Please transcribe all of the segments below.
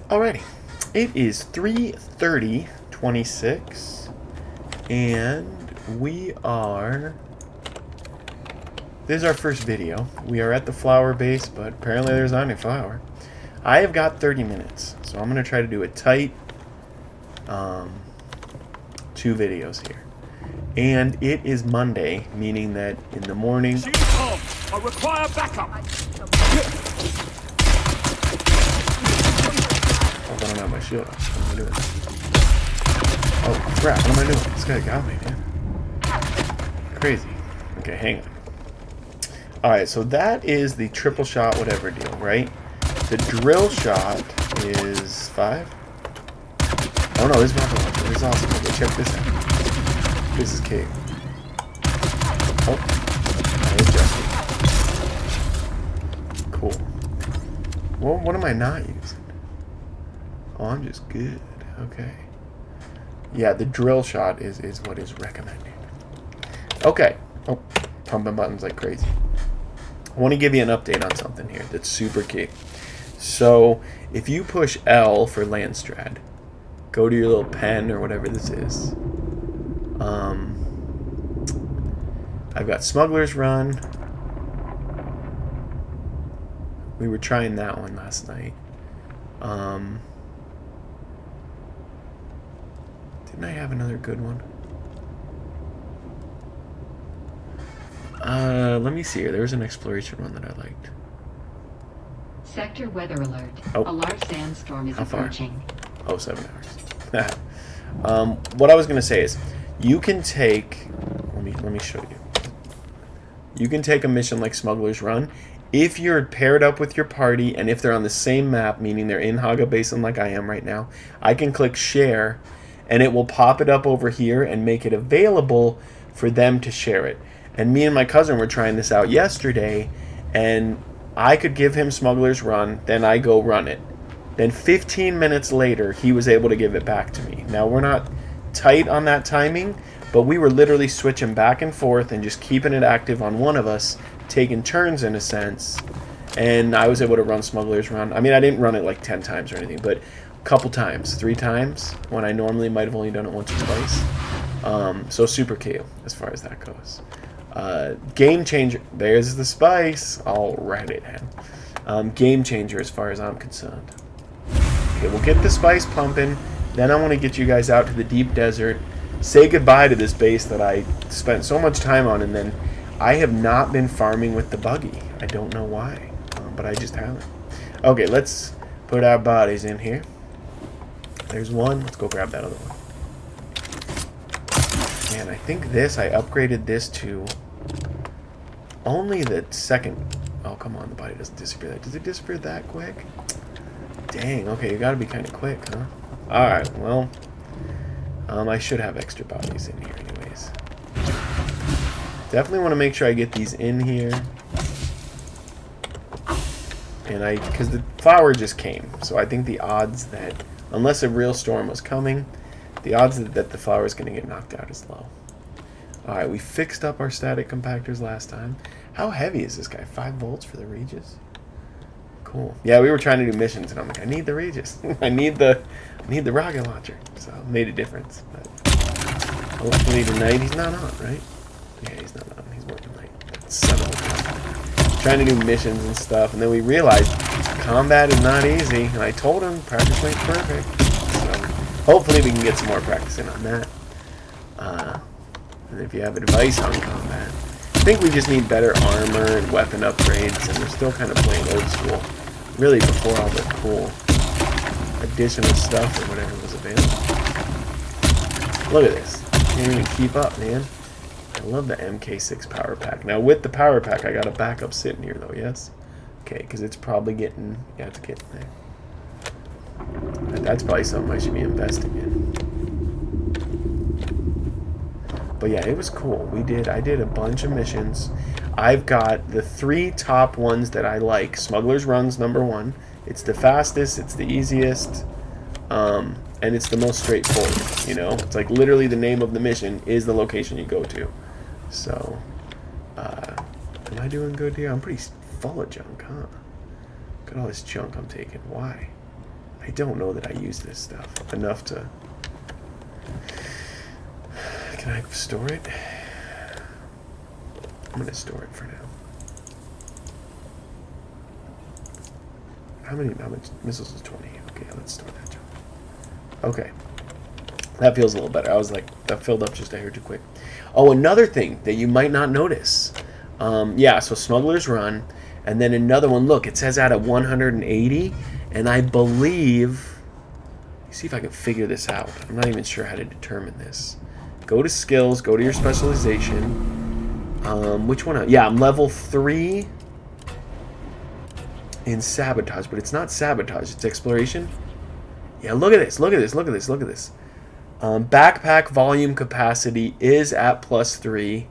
Alrighty, it is 3:30:26, and we are. This is our first video. We are at the flower base, but apparently there's not any flower. I have got 30 minutes, so I'm gonna try to do a tight 2 videos here. And it is Monday, meaning that in the morning. Shield arm. I require backup. Oh, I don't have my shield on. What am I doing? Oh crap! What am I doing? This guy got me, man. Crazy. Okay, hang on. All right, so that is the triple shot, whatever deal, right? The drill shot is 5. Oh no, this is rocket launcher. This is awesome. Okay, check this out. This is cave. Oh, that is Jesse. Cool. Well, what am I not using? Oh, I'm just good. Okay. Yeah, the drill shot is what is recommended. Okay. Oh, pumping buttons like crazy. I want to give you an update on something here that's super key. So, if you push L for Landstrad, go to your little pen or whatever this is. I've got Smuggler's Run. We were trying that one last night. Didn't I have another good one? Let me see here. There was an exploration one that I liked. Sector weather alert. Oh. A large sandstorm is How far? approaching. Oh, 7 hours. What I was gonna say is, you can take. Let me show you. You can take a mission like Smuggler's Run if you're paired up with your party and if they're on the same map, meaning they're in Haga Basin like I am right now. I can click share, and it will pop it up over here and make it available for them to share it. And me and my cousin were trying this out yesterday, and I could give him Smuggler's Run, then I go run it. Then 15 minutes later, he was able to give it back to me. Now, we're not tight on that timing, but we were literally switching back and forth and just keeping it active on one of us, taking turns in a sense, and I was able to run Smuggler's Run. I mean, I didn't run it like 10 times or anything, but a couple times, 3 times, when I normally might have only done it once or twice. So super cute as far as that goes. Game changer. There's the spice. Alrighty then. Game changer as far as I'm concerned. Okay, we'll get the spice pumping. Then I want to get you guys out to the deep desert. Say goodbye to this base that I spent so much time on, and then I have not been farming with the buggy. I don't know why, but I just haven't. Okay, let's put our bodies in here. There's one. Let's go grab that other one. And I think I upgraded this to only the second. Oh, come on, the body doesn't disappear. Does it disappear that quick? Dang, okay, you gotta be kind of quick, huh? Alright, well, I should have extra bodies in here anyways. Definitely want to make sure I get these in here. And because the flower just came, so I think the odds that, unless a real storm was coming, the odds that the flower is going to get knocked out is low. Alright, we fixed up our static compactors last time. How heavy is this guy? 5 volts for the Regis? Cool. Yeah, we were trying to do missions, and I'm like, I need the Regis. I need the rocket launcher. So it made a difference. But hopefully tonight he's not on, right? Yeah, he's not on. He's working late. That's 7 o'clock. Trying to do missions and stuff, and then we realized combat is not easy. And I told him practice makes perfect. So hopefully we can get some more practice in on that. And if you have advice on combat, I think we just need better armor and weapon upgrades, and we're still kind of playing old school. Really before all the cool additional stuff or whatever was available. Look at this. Can't even keep up, man. I love the MK6 power pack. Now with the power pack, I got a backup sitting here though, yes? Okay, because it's probably getting, yeah, it's getting there. That's probably something I should be investing in. But yeah, it was cool. I did a bunch of missions. I've got the 3 top ones that I like. Smuggler's Run's #1. It's the fastest, it's the easiest, and it's the most straightforward, you know? It's like literally the name of the mission is the location you go to. So, am I doing good here? I'm pretty full of junk, huh? Look at all this junk I'm taking. Why? I I don't know that I use this stuff enough to... Can I store it? I'm gonna store it for now. How much missiles is 20? Okay, let's store that junk. Okay. That feels a little better. I was like, that filled up just a hair too quick. Oh, another thing that you might not notice. Yeah, so Smuggler's Run. And then another one, look, it says out at 180. And I believe... Let me see if I can figure this out. I'm not even sure how to determine this. Go to skills, go to your specialization. Which one? Yeah, I'm level 3 in sabotage, but it's not sabotage, it's exploration. Yeah, look at this, look at this, look at this, look at this. Backpack volume capacity is at +3.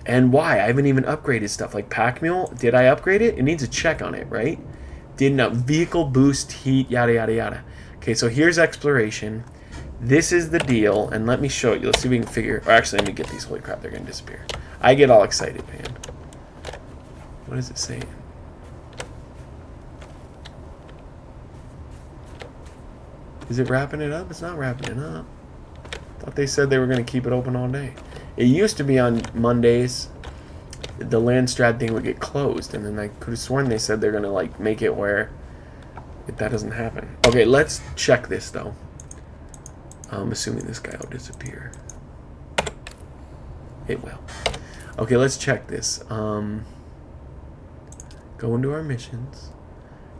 And why? I haven't even upgraded stuff like pack mule. Did I upgrade it? It needs a check on it, right? Didn't vehicle boost heat, yada yada yada. Okay, so here's exploration. This is the deal, and let me show you. Let's see if we can figure. Or actually, let me get these. Holy crap, they're gonna disappear. I get all excited, man. What is it saying? Is it wrapping it up? It's not wrapping it up. Thought they said they were going to keep it open all day. It used to be on Mondays. The Landstrat thing would get closed, and then I could have sworn they said they're going to like make it where that doesn't happen. Okay, let's check this though. I'm assuming this guy will disappear. It will. Okay, let's check this. Go into our missions.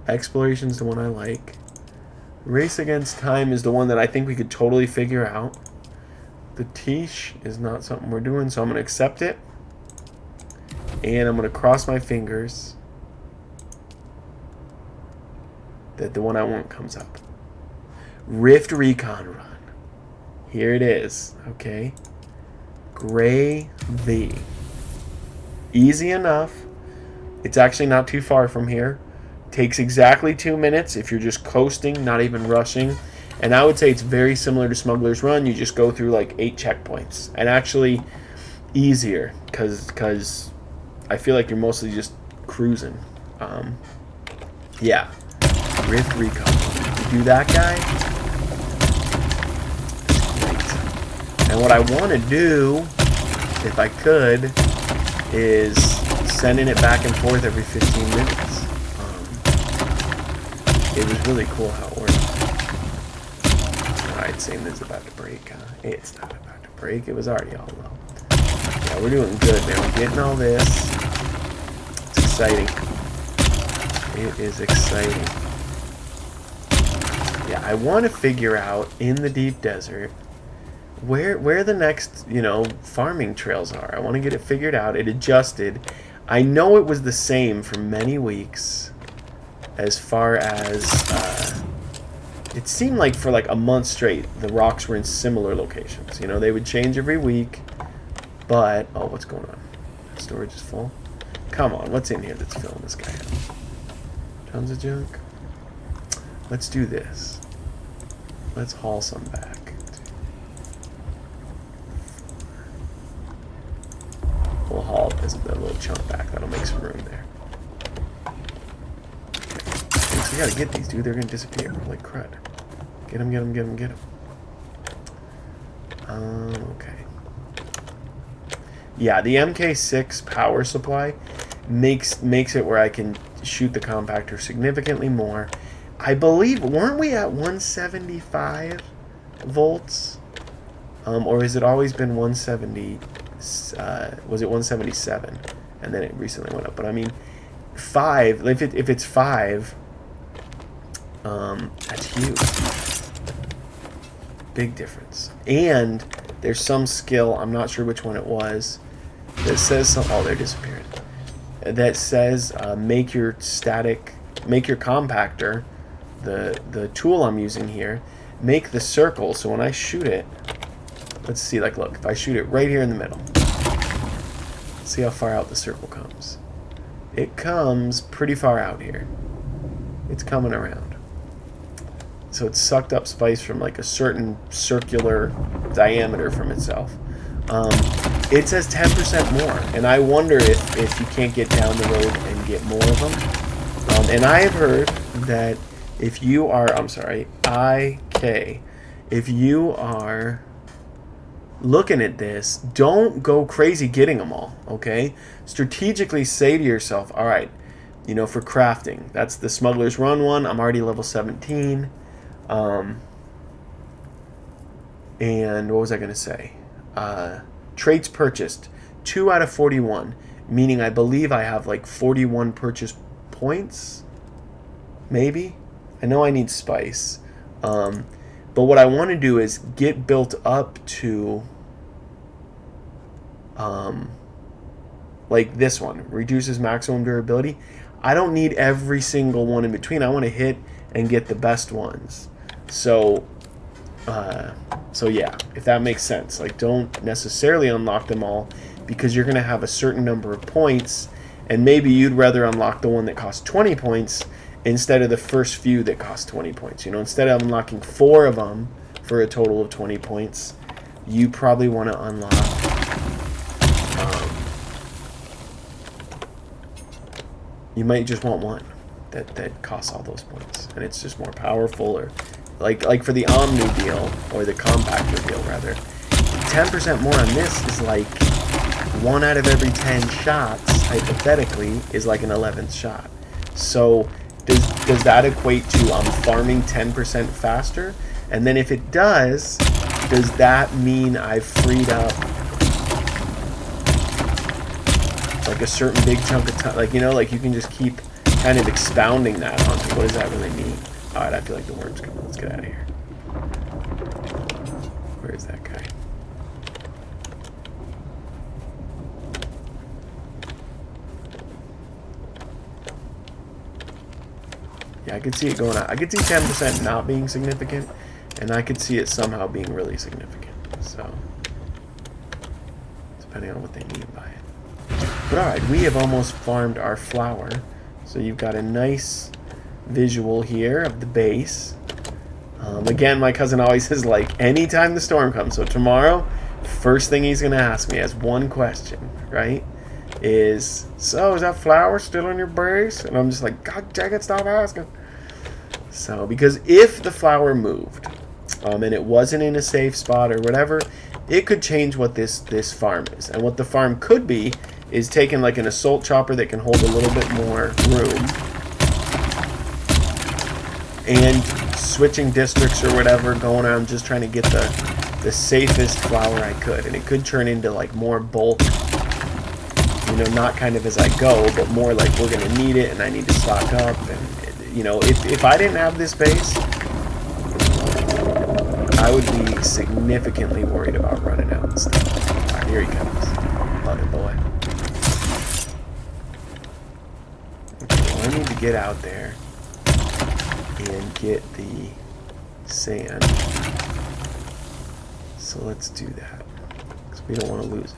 Exploration's the one I like. Race Against Time is the one that I think we could totally figure out. The Tiche is not something we're doing, so I'm going to accept it. And I'm going to cross my fingers that the one I want comes up. Rift Recon Run. Here it is. Okay. Gray V. Easy enough. It's actually not too far from here. Takes exactly 2 minutes if you're just coasting, not even rushing. And I would say it's very similar to Smuggler's Run. You just go through like 8 checkpoints. And actually easier because I feel like you're mostly just cruising. Yeah. Rift Recon. You do that guy. Great. And what I want to do, if I could, is sending it back and forth every 15 minutes. It was really cool how it worked. Alright, same is about to break, huh? It's not about to break. It was already all low. Yeah, we're doing good, man. We're getting all this. It's exciting. It is exciting. Yeah, I want to figure out in the deep desert where the next, farming trails are. I want to get it figured out. It adjusted. I know it was the same for many weeks. As far as it seemed like for like a month straight the rocks were in similar locations. They would change every week, but what's going on? Storage is full. Come on, what's in here that's filling this guy up? Tons of junk. Let's do this. Let's haul some back. We'll haul this little chunk back. That'll make some room there. We gotta get these, dude. They're gonna disappear like crud. Get them, get them, get them, get them. Okay. Yeah, the MK6 power supply makes it where I can shoot the compactor significantly more. I believe, weren't we at 175 volts? Or has it always been 170? Was it 177? And then it recently went up. But I mean, 5. If it's 5. That's huge. Big difference. And there's some skill, I'm not sure which one it was, that says they're disappearing. That says make your compactor, the tool I'm using here, make the circle so when I shoot it, let's see, look, if I shoot it right here in the middle, see how far out the circle comes. It comes pretty far out here. It's coming around. So it's sucked up spice from like a certain circular diameter from itself. It says 10% more, and I wonder if you can't get down the road and get more of them. And I have heard that if you are, I'm sorry, IK, if you are looking at this, don't go crazy getting them all, okay? Strategically say to yourself, all right, you know, for crafting, that's the Smuggler's Run one. I'm already level 17. And what was I going to say? Traits purchased, 2 out of 41, meaning I believe I have like 41 purchase points, maybe? I know I need spice. But what I want to do is get built up to like this one, reduces maximum durability. I don't need every single one in between. I want to hit and get the best ones. So yeah, if that makes sense. Like, don't necessarily unlock them all, because you're going to have a certain number of points, and maybe you'd rather unlock the one that costs 20 points instead of the first few that cost 20 points. You know, instead of unlocking 4 of them for a total of 20 points, you probably want to unlock you might just want one that costs all those points, and it's just more powerful. Or like for the Omni deal, or the Compactor deal rather, 10% more on this is like 1 out of every 10 shots, hypothetically, is like an 11th shot. So does that equate to I'm farming 10% faster? And then if it does that mean I've freed up like a certain big chunk of time? Like, you know, like you can just keep kind of expounding that onto what does that really mean? Alright, I feel like the worm's coming. Let's get out of here. Where is that guy? Yeah, I could see it going out. I could see 10% not being significant, and I could see it somehow being really significant. So, depending on what they mean by it. But alright, we have almost farmed our flower. So you've got a nice visual here of the base. Again, my cousin always says, like, anytime the storm comes. So tomorrow, first thing he's going to ask me as one question, right, is, so is that flower still on your base? And I'm just like, God dang it, stop asking. So, because if the flower moved, and it wasn't in a safe spot or whatever, it could change what this farm is. And what the farm could be is taking like an assault chopper that can hold a little bit more room, and switching districts or whatever, going around just trying to get the safest flower I could. And it could turn into like more bulk, you know, not kind of as I go, but more like we're going to need it and I need to stock up. And, you know, if I didn't have this base, I would be significantly worried about running out and stuff. Alright, here he comes. Love it, boy. Okay, well, I need to get out there and get the sand. So let's do that, because we don't want to lose it.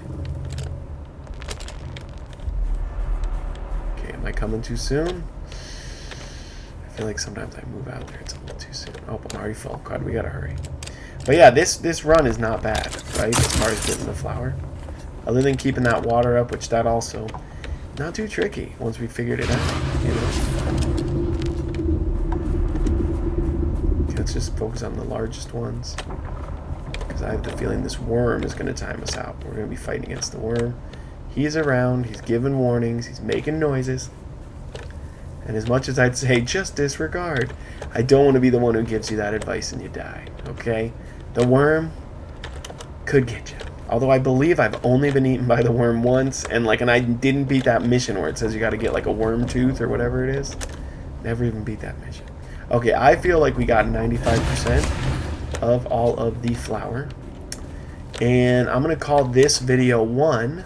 Okay, am I coming too soon? I feel like sometimes I move out there, it's a little too soon. Oh, I'm already full. God, we gotta hurry. But yeah, this run is not bad, right? As far as getting the flower. Other than keeping that water up, which that also not too tricky once we figured it out, you know? Let's just focus on the largest ones, because I have the feeling this worm is going to time us out. We're going to be fighting against the worm. He's around, he's giving warnings, he's making noises. And as much as I'd say just disregard, I don't want to be the one who gives you that advice and you die, okay? The worm could get you. Although I believe I've only been eaten by the worm once, and I didn't beat that mission where it says you got to get like a worm tooth or whatever it is. Never even beat that mission. Okay, I feel like we got 95% of all of the flour. And I'm going to call this video 1.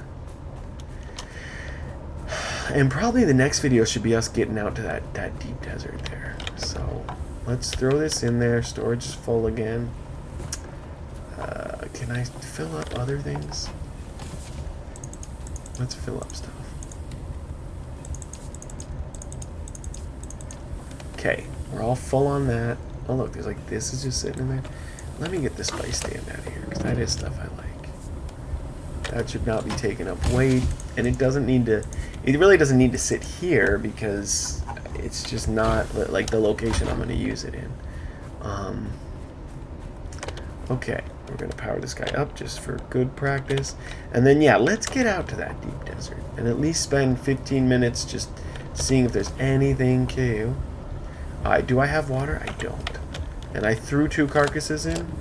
And probably the next video should be us getting out to that deep desert there. So let's throw this in there. Storage is full again. Can I fill up other things? Let's fill up stuff. Okay, we're all full on that. Oh look, there's like this is just sitting in there. Let me get the spice stand out of here, because that is stuff I like. That should not be taking up weight, and it doesn't need to. It really doesn't need to sit here, because it's just not like the location I'm going to use it in. Okay, we're going to power this guy up just for good practice. And then, yeah, let's get out to that deep desert and at least spend 15 minutes just seeing if there's anything cool. Do I have water? I don't. And I threw 2 carcasses in.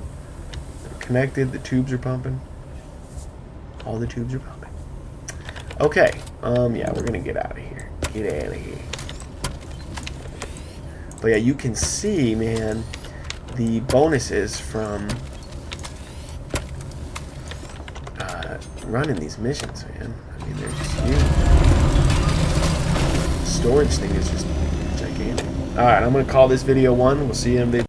They're connected. The tubes are pumping. All the tubes are pumping. Okay. Yeah, we're going to get out of here. Get out of here. But yeah, you can see, man, the bonuses from running these missions, man. I mean, they're just huge. The storage thing is just gigantic. Alright, I'm going to call this video 1. We'll see you in video.